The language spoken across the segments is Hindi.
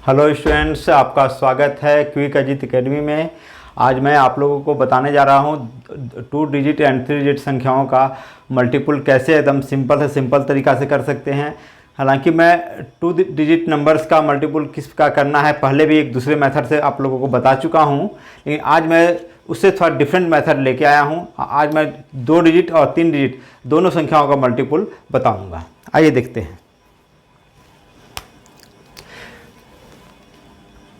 हेलो स्टूडेंट्स, आपका स्वागत है क्विक अजीत एकेडमी में। आज मैं आप लोगों को बताने जा रहा हूँ 2 डिजिट एंड 3 डिजिट संख्याओं का मल्टीपुल कैसे एकदम सिंपल से सिंपल तरीक़ा से कर सकते हैं। हालांकि मैं 2 डिजिट नंबर्स का मल्टीपुल किस का करना है पहले भी एक दूसरे मेथड से आप लोगों को बता चुका हूँ, लेकिन आज मैं उससे थोड़ा डिफरेंट मेथड लेके आया हूँ। आज मैं 2 डिजिट और 3 डिजिट दोनों संख्याओं का मल्टीपुल बताऊँगा। आइए देखते हैं।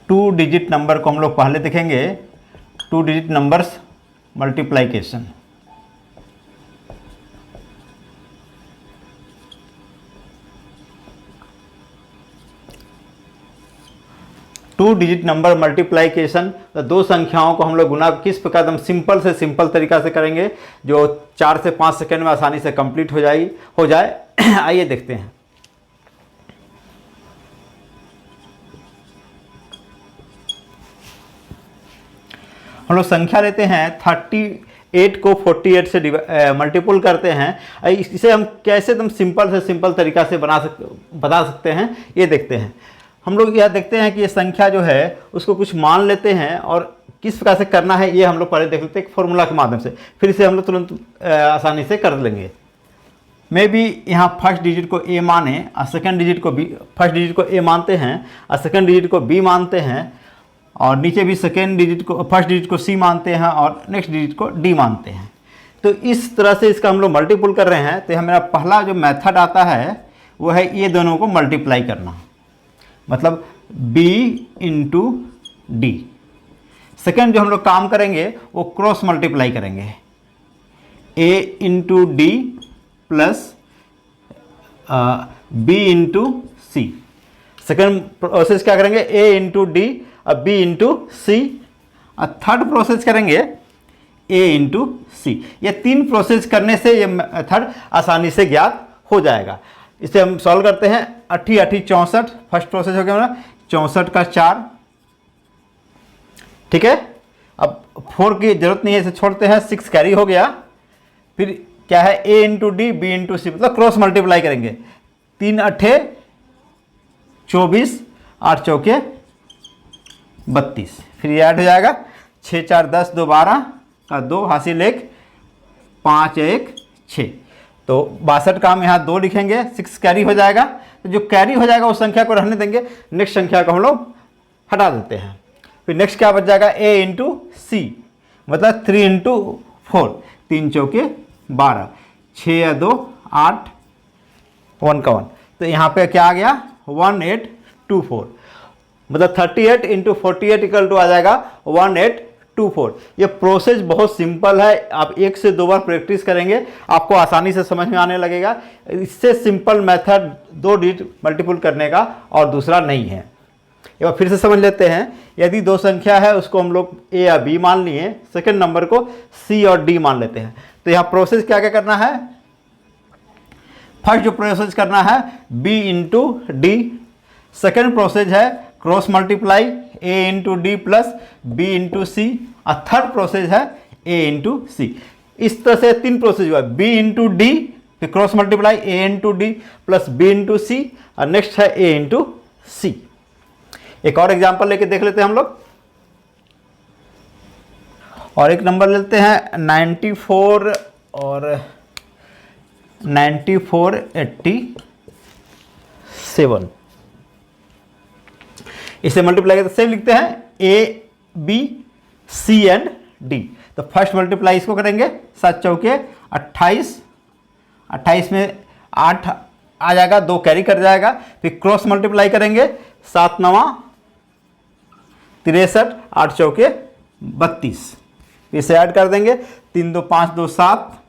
2 डिजिट नंबर को हम लोग पहले देखेंगे। 2 digit numbers multiplication. Two digit number multiplication, तो दो संख्याओं को हम लोग गुना किस प्रकार एकदम सिंपल से सिंपल तरीका से करेंगे जो 4 से 5 सेकंड में आसानी से कंप्लीट हो जाए। आइए देखते हैं। हम लोग संख्या लेते हैं 38 को 48 से मल्टीपुल करते हैं। इसे हम कैसे एकदम सिंपल से सिंपल तरीका से बता सकते हैं, ये देखते हैं। हम लोग यह देखते हैं कि ये संख्या जो है उसको कुछ मान लेते हैं और किस प्रकार से करना है ये हम लोग पहले देख लेते हैं एक फॉर्मूला के माध्यम से, फिर इसे हम लोग तुरंत आसानी से कर लेंगे। मैं भी यहाँ फर्स्ट डिजिट को ए माने और सेकेंड डिजिट को बी, फर्स्ट डिजिट को ए मानते हैं और सेकेंड डिजिट को बी मानते हैं, और नीचे भी सेकेंड डिजिट को फर्स्ट डिजिट को सी मानते हैं और नेक्स्ट डिजिट को डी मानते हैं। तो इस तरह से इसका हम लोग मल्टीपुल कर रहे हैं। तो मेरा पहला जो मेथड आता है वो है ये दोनों को मल्टीप्लाई करना, मतलब b इंटू डी। सेकेंड जो हम लोग काम करेंगे वो क्रॉस मल्टीप्लाई करेंगे, a into D plus b into C. Second process क्या करेंगे, a इंटू डी और b इंटू सी। और थर्ड प्रोसेस करेंगे a इंटू सी। ये 3 प्रोसेस करने से ये मेथड आसानी से ज्ञात हो जाएगा। इसे हम सॉल्व करते हैं। 8 8 64, फर्स्ट प्रोसेस हो गया ना, 64 का 4, ठीक है। अब 4 की जरूरत नहीं है, इसे छोड़ते हैं। 6 कैरी हो गया। फिर क्या है, a into d b into c, मतलब क्रॉस मल्टीप्लाई करेंगे। 3 8 24, 8 चौके 32, फिर ये ऐड हो जाएगा। 6 4 10, 2 12 का 2 हासिल 1, 5 1 6, तो 62 का हम यहाँ 2 लिखेंगे। 6 कैरी हो जाएगा, तो जो कैरी हो जाएगा उस संख्या को रहने देंगे, नेक्स्ट संख्या को हम लोग हटा देते हैं। फिर नेक्स्ट क्या बच जाएगा, a इंटू सी, मतलब 3 इंटू 4, 3 चौके 12, 6 या 2 8, 1 का 1, तो यहाँ पे क्या आ गया 1824, मतलब 38 इंटू 48 इक्वल टू आ जाएगा 1824। ये प्रोसेस बहुत सिंपल है, आप 1 से 2 बार प्रैक्टिस करेंगे आपको आसानी से समझ में आने लगेगा। इससे सिंपल मेथड 2 डिजिट मल्टीपुल करने का और दूसरा नहीं है। एक बार फिर से समझ लेते हैं। यदि 2 संख्या है उसको हम लोग ए या बी मान लिए, सेकेंड नंबर को सी और डी मान लेते हैं। तो यहाँ प्रोसेस क्या क्या करना है, फर्स्ट जो प्रोसेस करना है b into d, second process है cross multiply a into D plus b into सी, और थर्ड प्रोसेस है a इंटू सी। इस तरह से 3 प्रोसेस हुआ, b इंटू डी, फिर cross multiply a into D plus b into सी, और नेक्स्ट है a इंटू सी। एक और एग्जांपल लेके देख लेते हैं हम लोग, और एक नंबर लेते हैं 94 और 9487। इसे मल्टीप्लाई करते सेम लिखते हैं, A B C and D. तो फर्स्ट मल्टीप्लाई इसको करेंगे, 7 चौके 28, 28 में 8 आ जाएगा, 2 कैरी कर जाएगा। फिर क्रॉस मल्टीप्लाई करेंगे, 7 9 63, 8 चौके 32, इसे ऐड कर देंगे। 3 2 5 2 7,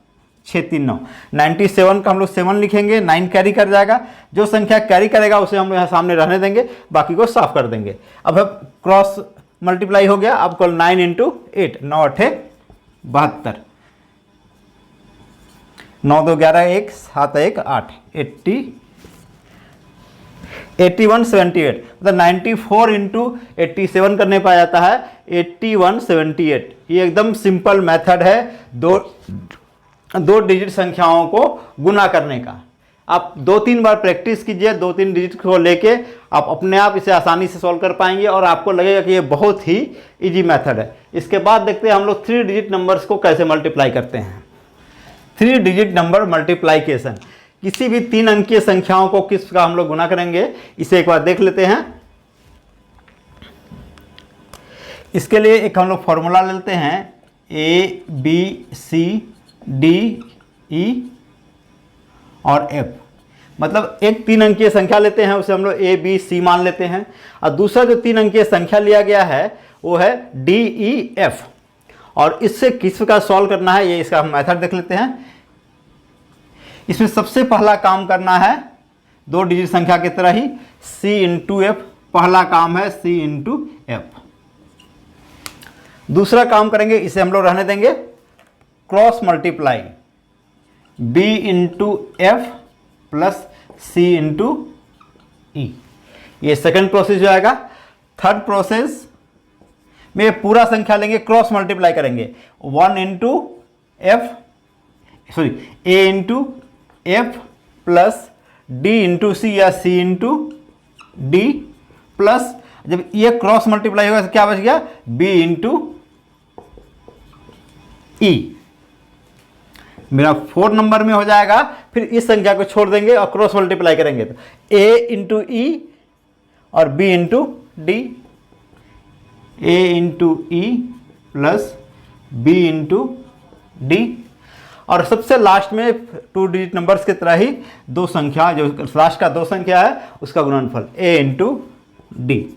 6 3 9, 97 का हम लोग 7 लिखेंगे, 9 कैरी कर जाएगा। जो संख्या कैरी करेगा उसे हम यहाँ सामने रहने देंगे, बाकी को साफ कर देंगे। अब क्रॉस मल्टीप्लाई हो गया, अब कल 9 इंटू 8, 9 8 72, 9 2 11 1 7 1 8, 81 78, मतलब 94 इंटू 87 करने पाया जाता है 81 78। ये एकदम सिंपल मेथड है 2 डिजिट संख्याओं को गुना करने का। आप 2-3 बार प्रैक्टिस कीजिए, 2-3 डिजिट को लेके आप अपने आप इसे आसानी से सॉल्व कर पाएंगे और आपको लगेगा कि ये बहुत ही इजी मेथड है। इसके बाद देखते हैं हम लोग 3 डिजिट नंबर्स को कैसे मल्टीप्लाई करते हैं। 3 डिजिट नंबर मल्टीप्लाइकेशन, किसी भी 3 अंकीय संख्याओं को किस का हम लोग गुना करेंगे, इसे एक बार देख लेते हैं। इसके लिए एक हम लोग फॉर्मूला लेते हैं, ए बी सी डी ई और एफ। मतलब एक 3 अंकीय संख्या लेते हैं, उसे हम लोग ए बी सी मान लेते हैं, और दूसरा जो 3 अंकीय संख्या लिया गया है वो है डी ई एफ, और इससे किस का सॉल्व करना है ये इसका हम मेथड देख लेते हैं। इसमें सबसे पहला काम करना है 2 डिजिट संख्या की तरह ही सी इंटू एफ, पहला काम है सी इंटू एफ। दूसरा काम करेंगे, इसे हम लोग रहने देंगे cross multiply, b into f plus c into e. ये सेकंड प्रोसेस जो आएगा। थर्ड प्रोसेस में पूरा संख्या लेंगे, क्रॉस मल्टीप्लाई करेंगे, 1 into f sorry a into f plus d into c या सी इंटू डी प्लस, जब ये क्रॉस मल्टीप्लाई होगा तो क्या बच गया, b इंटू ई। मेरा 4 नंबर में हो जाएगा। फिर इस संख्या को छोड़ देंगे और क्रॉस मल्टीप्लाई करेंगे तो a इंटू ई और b into D, a into e plus b into D. और सबसे लास्ट में 2 डिजिट नंबर्स की तरह ही 2 संख्या, जो लास्ट का 2 संख्या है उसका गुणनफल a इंटू डी।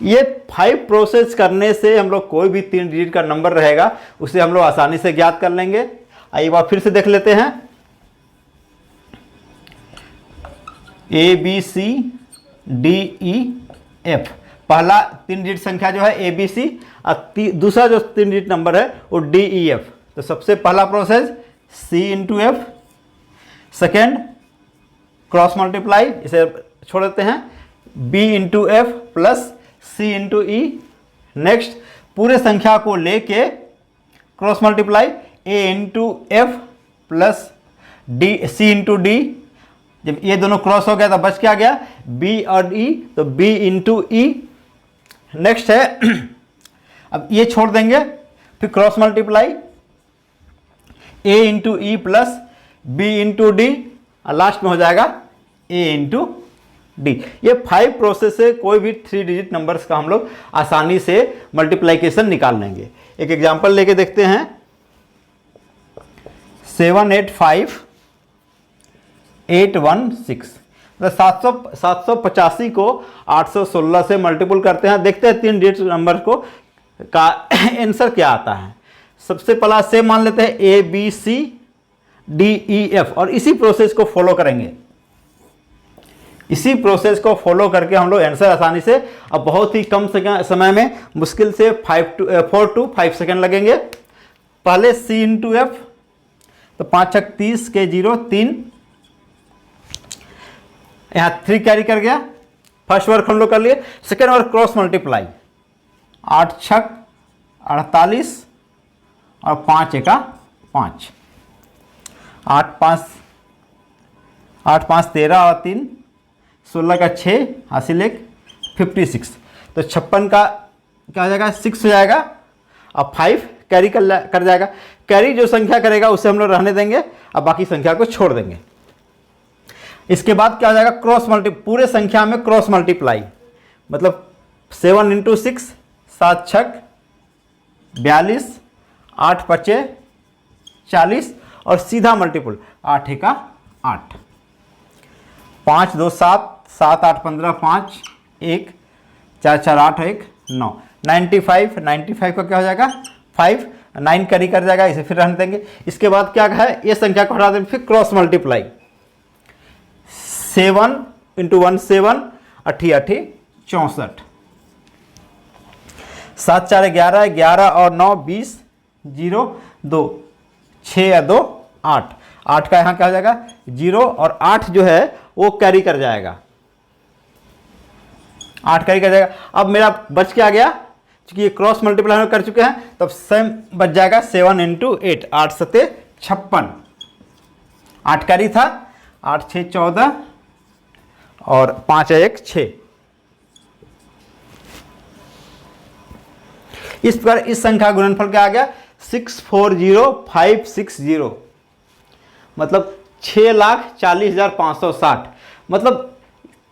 ये 5 प्रोसेस करने से हम लोग कोई भी 3 डिजिट का नंबर रहेगा उसे हम लोग आसानी से ज्ञात कर लेंगे। आइए बार फिर से देख लेते हैं, A B C D E F, पहला 3 डिजिट संख्या जो है ए बी सी, और दूसरा जो 3 डिजिट नंबर है वो डी ई एफ। तो सबसे पहला process c into f, second cross multiply, इसे छोड़ देते हैं, b into f plus c into e. Next पूरे संख्या को लेके cross multiply, a into f plus d c into d. जब ये दोनों क्रॉस हो गया तो बच क्या गया, बी और ई, तो बी इंटू ई। नेक्स्ट है अब ये छोड़ देंगे, फिर cross multiply, a into e plus b into D, और लास्ट में हो जाएगा ए इंटू डी। ये 5 प्रोसेस से कोई भी 3 डिजिट नंबर्स का हम लोग आसानी से मल्टीप्लाइकेशन निकाल लेंगे। एक एग्जांपल लेके देखते हैं, 785816, मतलब 785 को 816 से मल्टीपल करते हैं। देखते हैं 3 डिजिट नंबर को का आंसर क्या आता है। सबसे पहला से मान लेते हैं A B C D E F, और इसी प्रोसेस को फॉलो करेंगे। इसी प्रोसेस को फॉलो करके हम लोग आंसर आसानी से, अब बहुत ही कम समय में, मुश्किल से 4 to 5 सेकेंड लगेंगे। पहले सी इंटू एफ, तो 5 छक 30 के 0 3, यहाँ 3 कैरी कर गया, फर्स्ट वर्क हम लोग कर लिए। सेकेंड वर्क क्रॉस मल्टीप्लाई, 8 छक 48 और 5 एका 5, 8 5 13 और 3 16 का 6 हासिल 1 56। तो 56 का क्या हो जाएगा, 6 हो जाएगा, और 5 कैरी कर जाएगा। कैरी जो संख्या करेगा उसे हम लोग रहने देंगे, और बाकी संख्या को छोड़ देंगे। इसके बाद क्या हो जाएगा, क्रॉस पूरे संख्या में क्रॉस मल्टीप्लाई, मतलब 7 इंटू 6, 7 छक 42, 8 पचे 40, और सीधा मल्टीपल 8 एका 8, 5 2 7, 7 8 15 5 1 4 4 8 1 9, 95 का क्या हो जाएगा 5, 9 कैरी कर जाएगा, इसे फिर रहने देंगे। इसके बाद क्या है, ये संख्या को हटा देंगे, फिर क्रॉस मल्टीप्लाई, 7 इंटू 1 7, 8 64, 7 4 11, 11 और 9 20, 0 2 6 या 2 8, 8 का यहाँ क्या हो जाएगा 0, और 8 जो है वो कैरी कर जाएगा, 8 कैरी कर जाएगा। अब मेरा बच के आ गया, क्योंकि ये क्रॉस मल्टीप्लाई हम कर चुके हैं, तब सेम बच जाएगा 7 इंटू 8, 8 7 56, 8 कैरी था, 8 6 14 और 5 1 6। इस प्रकार इस संख्या का गुणनफल क्या आ गया 640560, मतलब 6,40,560। मतलब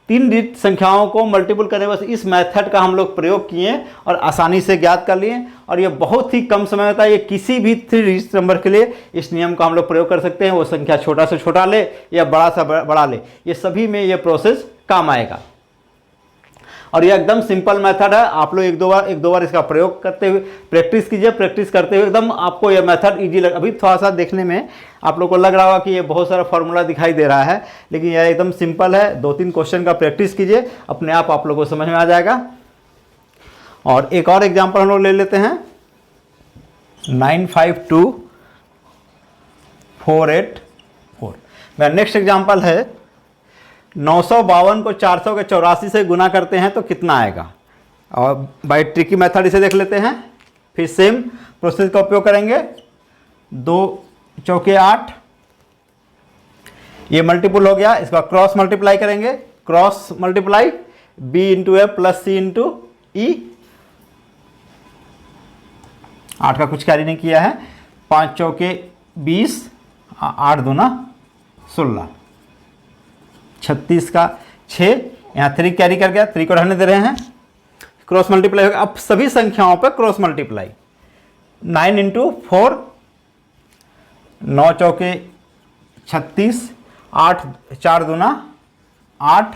3 डिजिट संख्याओं को मल्टीपल करने बस इस मेथड का हम लोग प्रयोग किए और आसानी से ज्ञात कर लिए। और ये बहुत ही कम समय होता है, ये किसी भी 3 डिजिट नंबर के लिए इस नियम का हम लोग प्रयोग कर सकते हैं। वो संख्या छोटा से छोटा ले या बड़ा से बड़ा ले, ये सभी में ये प्रोसेस काम आएगा। और ये एकदम सिंपल मेथड है। आप लोग एक दो बार इसका प्रयोग करते हुए प्रैक्टिस कीजिए। प्रैक्टिस करते हुए एकदम आपको ये मेथड इजी लग, अभी थोड़ा सा देखने में आप लोग को लग रहा होगा कि ये बहुत सारा फॉर्मूला दिखाई दे रहा है, लेकिन यह एकदम सिंपल है। 2-3 क्वेश्चन का प्रैक्टिस कीजिए, अपने आप लोग को समझ में आ जाएगा। और एक और एग्जाम्पल हम लोग ले लेते हैं 952484। मेरा नेक्स्ट एग्जाम्पल है 952 को 400 के 84 से गुना करते हैं तो कितना आएगा। और बाय ट्रिकी मेथड इसे देख लेते हैं। फिर सेम प्रोसेस का उपयोग करेंगे। 2 चौके 8, ये मल्टीपल हो गया, इसका क्रॉस मल्टीप्लाई करेंगे। क्रॉस मल्टीप्लाई b इंटू ए प्लस सी इंटू ई। 8 का कुछ कैरी नहीं किया है। 5 चौके 20, 8 दूना 16, 36 का 6, यहाँ 3 कैरी कर गया, 3 को रहने दे रहे हैं। क्रॉस मल्टीप्लाई होगा। अब सभी संख्याओं पर क्रॉस मल्टीप्लाई 9 इंटू 4, 9 चौके 36, 8 4 दूना 8।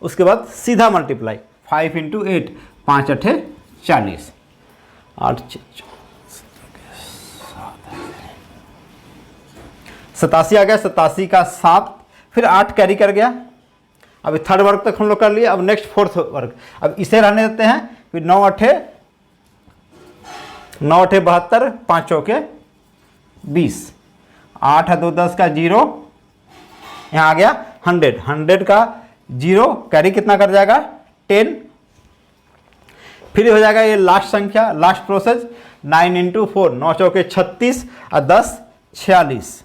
उसके बाद सीधा मल्टीप्लाई 5 इंटू 8, 5 8 40, 8 87 आ गया। 87 का 7, फिर 8 कैरी कर गया। अभी थर्ड वर्ग तक हम लोग कर लिए। अब नेक्स्ट फोर्थ वर्ग, अब इसे रहने देते हैं। फिर 9 8 72, 5 चौके 20, 8 2 10 का 0, यहाँ आ गया 100। 100 का 0 कैरी कितना कर जाएगा 10। फिर हो जाएगा ये लास्ट संख्या, लास्ट प्रोसेस 9 इंटू 4, 9 चौके 36 और 10 46।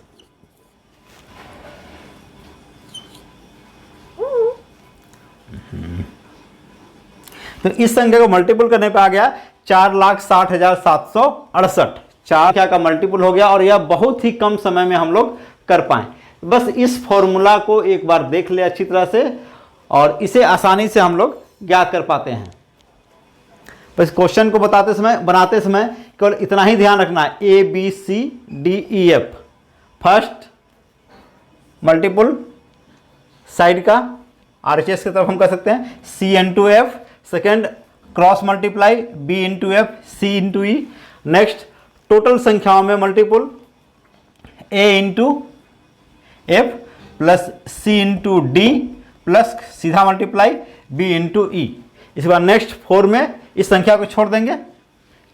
तो इस संख्या को मल्टीपल करने पे आ गया 4,60,768। 4 क्या का मल्टीपल हो गया और यह बहुत ही कम समय में हम लोग कर पाए। बस इस फॉर्मूला को एक बार देख ले अच्छी तरह से और इसे आसानी से हम लोग ज्ञात कर पाते हैं। बस क्वेश्चन को बनाते समय केवल इतना ही ध्यान रखना है, ABCDEF फर्स्ट मल्टीपल साइड का RHS की तरफ हम कर सकते हैं, C into F second cross multiply B into F C into E। Next total संख्याओं में multiple A into F plus C into D plus सीधा मल्टीप्लाई B इंटू E। इसके बाद नेक्स्ट 4 में इस संख्या को छोड़ देंगे,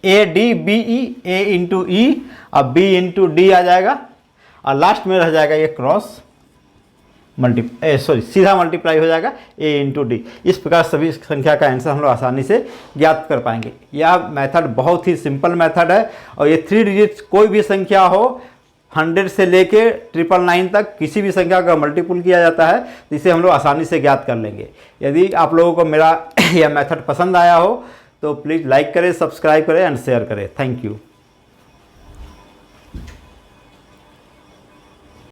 ADBE A इंटू E और B इंटू D आ जाएगा और लास्ट में रह जाएगा ये क्रॉस सीधा मल्टीप्लाई हो जाएगा A इंटू डी। इस प्रकार सभी संख्या का आंसर हम लोग आसानी से ज्ञात कर पाएंगे। यह मेथड बहुत ही सिंपल मेथड है और ये 3 डिजिट कोई भी संख्या हो 100 से लेके 999 तक किसी भी संख्या का मल्टीपल किया जाता है तो इसे हम लोग आसानी से ज्ञात कर लेंगे। यदि आप लोगों को मेरा यह मेथड पसंद आया हो तो प्लीज़ लाइक करें, सब्सक्राइब करें एंड शेयर करें। Thank you.